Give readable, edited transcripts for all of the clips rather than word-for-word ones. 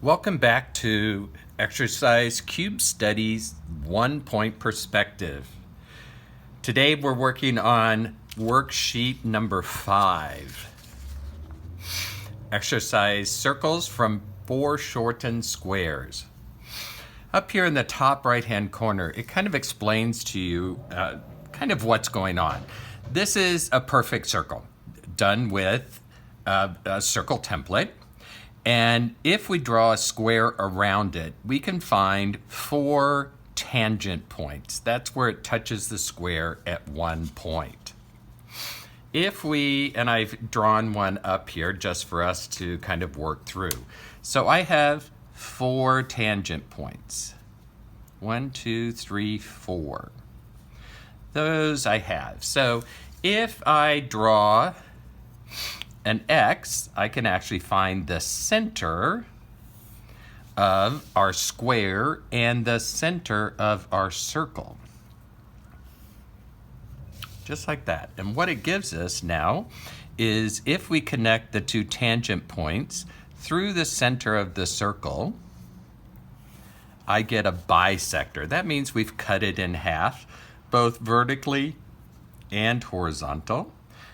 Welcome back to Exercise Cube Studies 1-Point Perspective. Today we're working on worksheet number 5. Exercise circles from foreshortened squares. Up here in the top right-hand corner, it kind of explains to you kind of what's going on. This is a perfect circle done with a circle template. And if we draw a square around it, we can find 4 tangent points. That's where it touches the square at one point. If we, and I've drawn one up here just for us to kind of work through. So I have 4 tangent points. 1, 2, 3, 4. Those I have. So if I draw an X, I can actually find the center of our square and the center of our circle. Just like that. And what it gives us now is if we connect the 2 tangent points through the center of the circle, I get a bisector. That means we've cut it in half, both vertically and horizontal.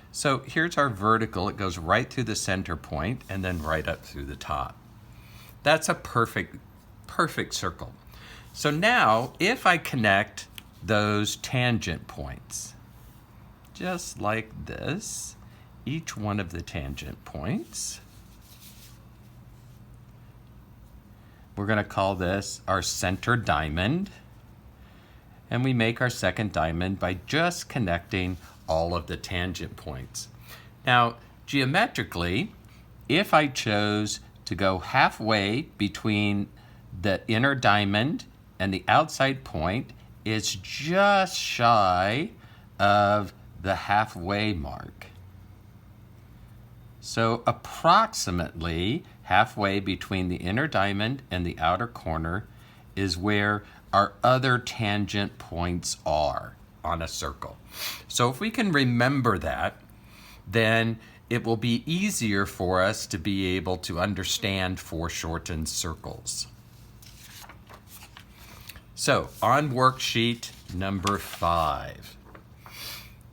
So here's our vertical. It goes right through the center point and then right up through the top. That's a perfect circle. So now if I connect those tangent points, just like this, each one of the tangent points, we're going to call this our center diamond. And we make our second diamond by just connecting all of the tangent points. Now, geometrically, if I chose to go halfway between the inner diamond and the outside point, it's just shy of the halfway mark. So approximately halfway between the inner diamond and the outer corner is where our other tangent points are on a circle. So if we can remember that, then it will be easier for us to be able to understand foreshortened circles. So on worksheet number 5,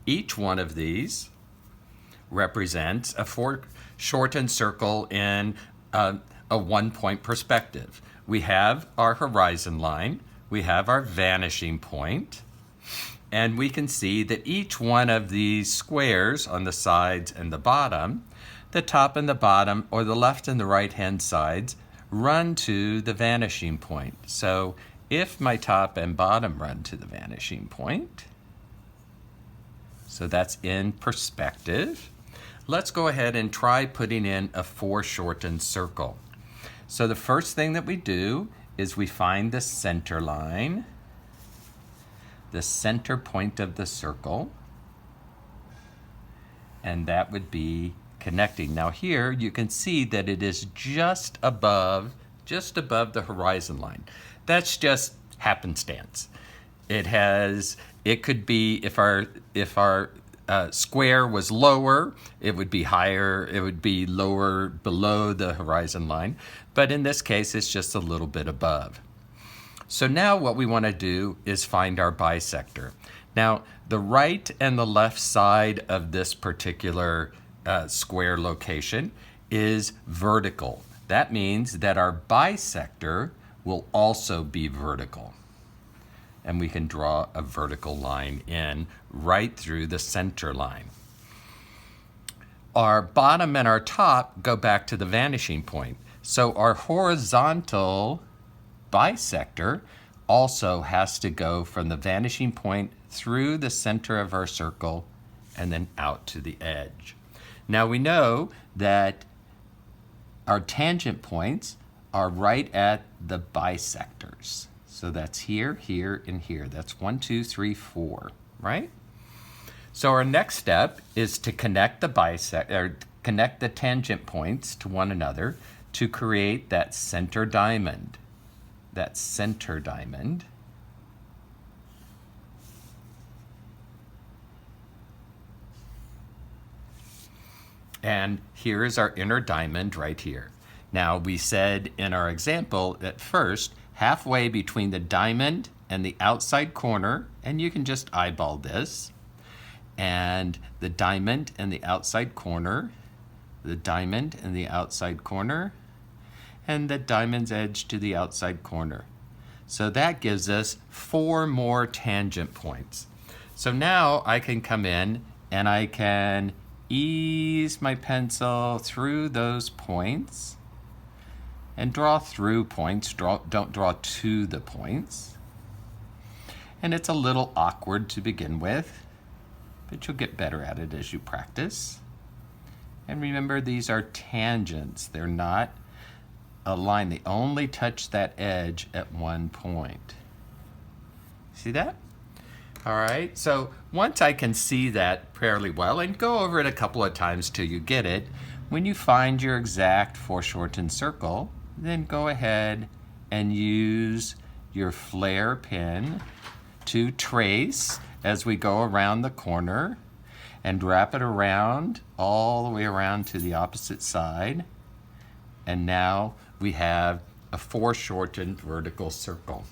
each one of these represents a foreshortened circle in a 1-point perspective. We have our horizon line, we have our vanishing point, and we can see that each one of these squares on the sides and the bottom, the top and the bottom, or the left and the right-hand sides, run to the vanishing point. So if my top and bottom run to the vanishing point, so that's in perspective, let's go ahead and try putting in a foreshortened circle. So the first thing that we do is we find the center line, the center point of the circle, and that would be connecting. Now here you can see that it is just above the horizon line. That's just happenstance. It could be if our square was lower, it would be higher, it would be lower below the horizon line, but in this case it's just a little bit above. So now what we want to do is find our bisector. Now, the right and the left side of this particular square location is vertical. That means that our bisector will also be vertical. And we can draw a vertical line in right through the center line. Our bottom and our top go back to the vanishing point. So our horizontal bisector also has to go from the vanishing point through the center of our circle and then out to the edge. Now we know that our tangent points are right at the bisectors. So that's here, here, and here. That's 1, 2, 3, 4, right? So our next step is to connect the tangent points to one another to create that center diamond. And here is our inner diamond right here. Now, we said in our example at first, halfway between the diamond and the outside corner, and you can just eyeball this, and the diamond and the outside corner, the diamond and the outside corner, and the diamond's edge to the outside corner. So that gives us 4 more tangent points. So now I can come in and I can ease my pencil through those points and draw through points. Don't draw to the points. And it's a little awkward to begin with, but you'll get better at it as you practice. And remember, these are tangents. They're not a line. They only touch that edge at one point. See that? All right, so once I can see that fairly well, and go over it a couple of times till you get it, when you find your exact foreshortened circle, then go ahead and use your flare pen to trace as we go around the corner and wrap it around all the way around to the opposite side. And now we have a foreshortened vertical circle.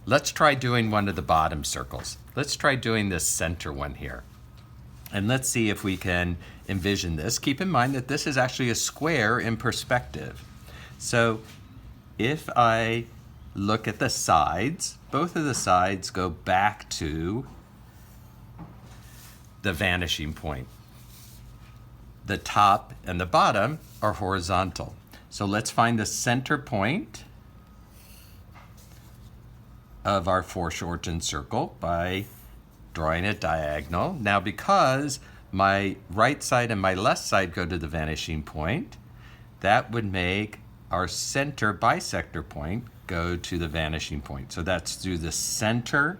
Let's try doing one of the bottom circles. Let's try doing this center one here. And let's see if we can envision this. Keep in mind that this is actually a square in perspective. So if I look at the sides, both of the sides go back to the vanishing point. The top and the bottom are horizontal. So let's find the center point of our foreshortened circle by drawing a diagonal. Now, because my right side and my left side go to the vanishing point, that would make our center bisector point go to the vanishing point. So that's through the center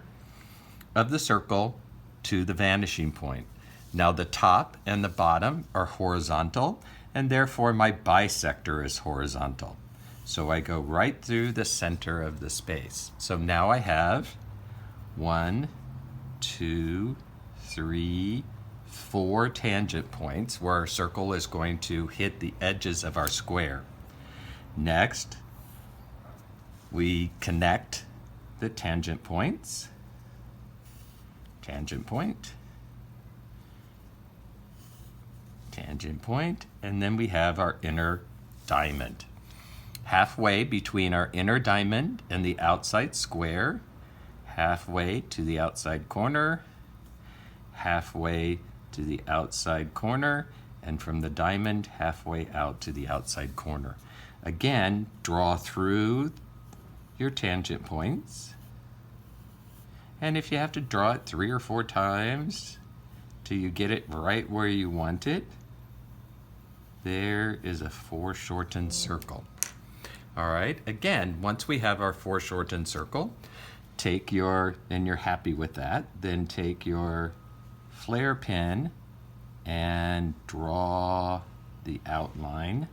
of the circle to the vanishing point. Now the top and the bottom are horizontal, and therefore my bisector is horizontal. So I go right through the center of the space. So now I have 1, 2, 3, 4 tangent points where our circle is going to hit the edges of our square. Next, we connect the tangent points. Tangent point, tangent point, and then we have our inner diamond. Halfway between our inner diamond and the outside square, halfway to the outside corner, halfway to the outside corner, and from the diamond, halfway out to the outside corner. Again, draw through your tangent points. And if you have to draw it 3 or 4 times till you get it right where you want it, there is a foreshortened circle. All right, again, once we have our foreshortened circle, take your, and you're happy with that, then take your flare pen and draw the outline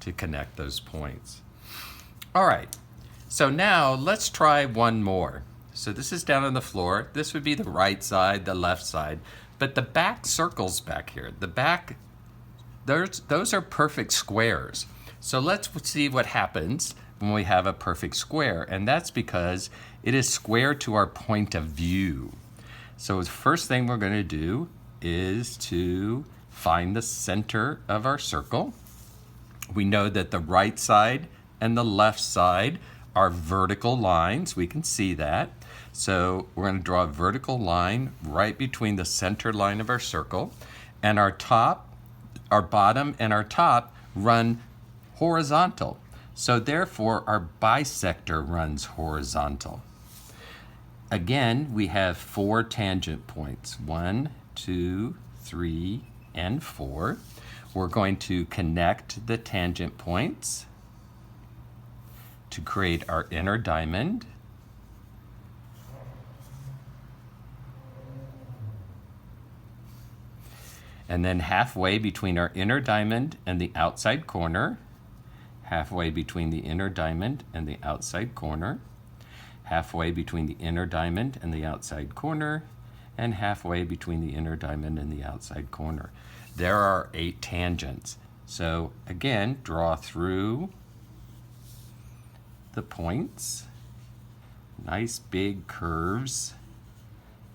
to connect those points. All right, so now let's try one more. So this is down on the floor. This would be the right side, the left side, but the back circles back here. The back, those are perfect squares. So let's see what happens when we have a perfect square, and that's because it is square to our point of view. So the first thing we're going to do is to find the center of our circle. We know that the right side and the left side are vertical lines. We can see that. So we're going to draw a vertical line right between the center line of our circle, and our top, our bottom, and our top run horizontal. So therefore, our bisector runs horizontal. Again, we have 4 tangent points, 1, 2, 3, and 4. We're going to connect the tangent points to create our inner diamond. And then halfway between our inner diamond and the outside corner, halfway between the inner diamond and the outside corner, halfway between the inner diamond and the outside corner, and halfway between the inner diamond and the outside corner. There are 8 tangents. So again, draw through the points. Nice big curves.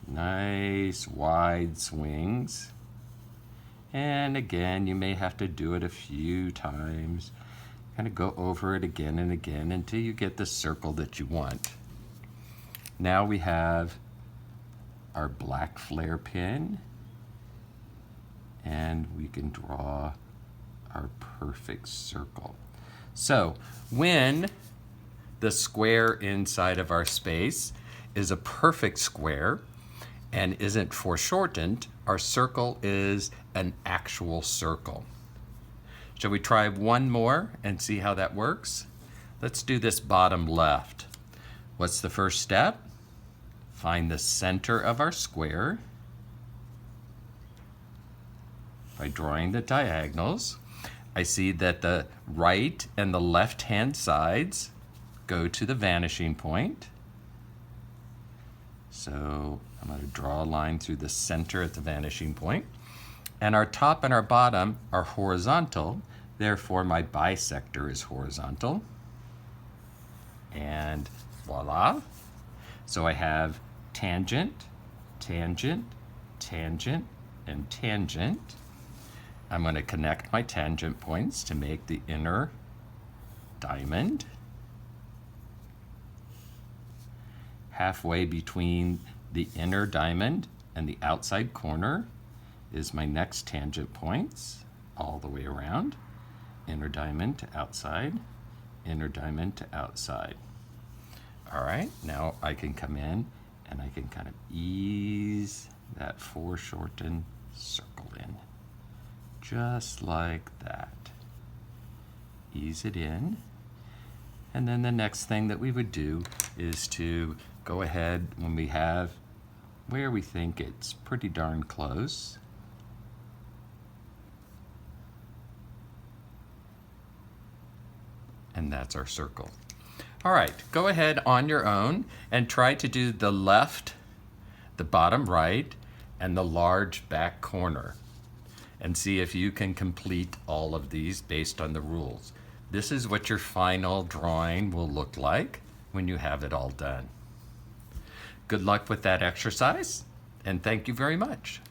Nice wide swings. And again, you may have to do it a few times. Kind of go over it again and again until you get the circle that you want. Now we have our black flare pin, and we can draw our perfect circle. So when the square inside of our space is a perfect square and isn't foreshortened, our circle is an actual circle. Shall we try one more and see how that works? Let's do this bottom left. What's the first step? Find the center of our square by drawing the diagonals. I see that the right and the left-hand sides go to the vanishing point. So I'm going to draw a line through the center at the vanishing point. And our top and our bottom are horizontal, therefore my bisector is horizontal. And voila. So I have tangent, tangent, tangent, and tangent. I'm going to connect my tangent points to make the inner diamond. Halfway between the inner diamond and the outside corner is my next tangent points, all the way around. Inner diamond to outside, inner diamond to outside. All right, now I can come in and I can kind of ease that foreshortened circle in, just like that. Ease it in. And then the next thing that we would do is to go ahead when we have where we think it's pretty darn close. And that's our circle. All right, go ahead on your own and try to do the left, the bottom right, and the large back corner, and see if you can complete all of these based on the rules. This is what your final drawing will look like when you have it all done. Good luck with that exercise, and thank you very much.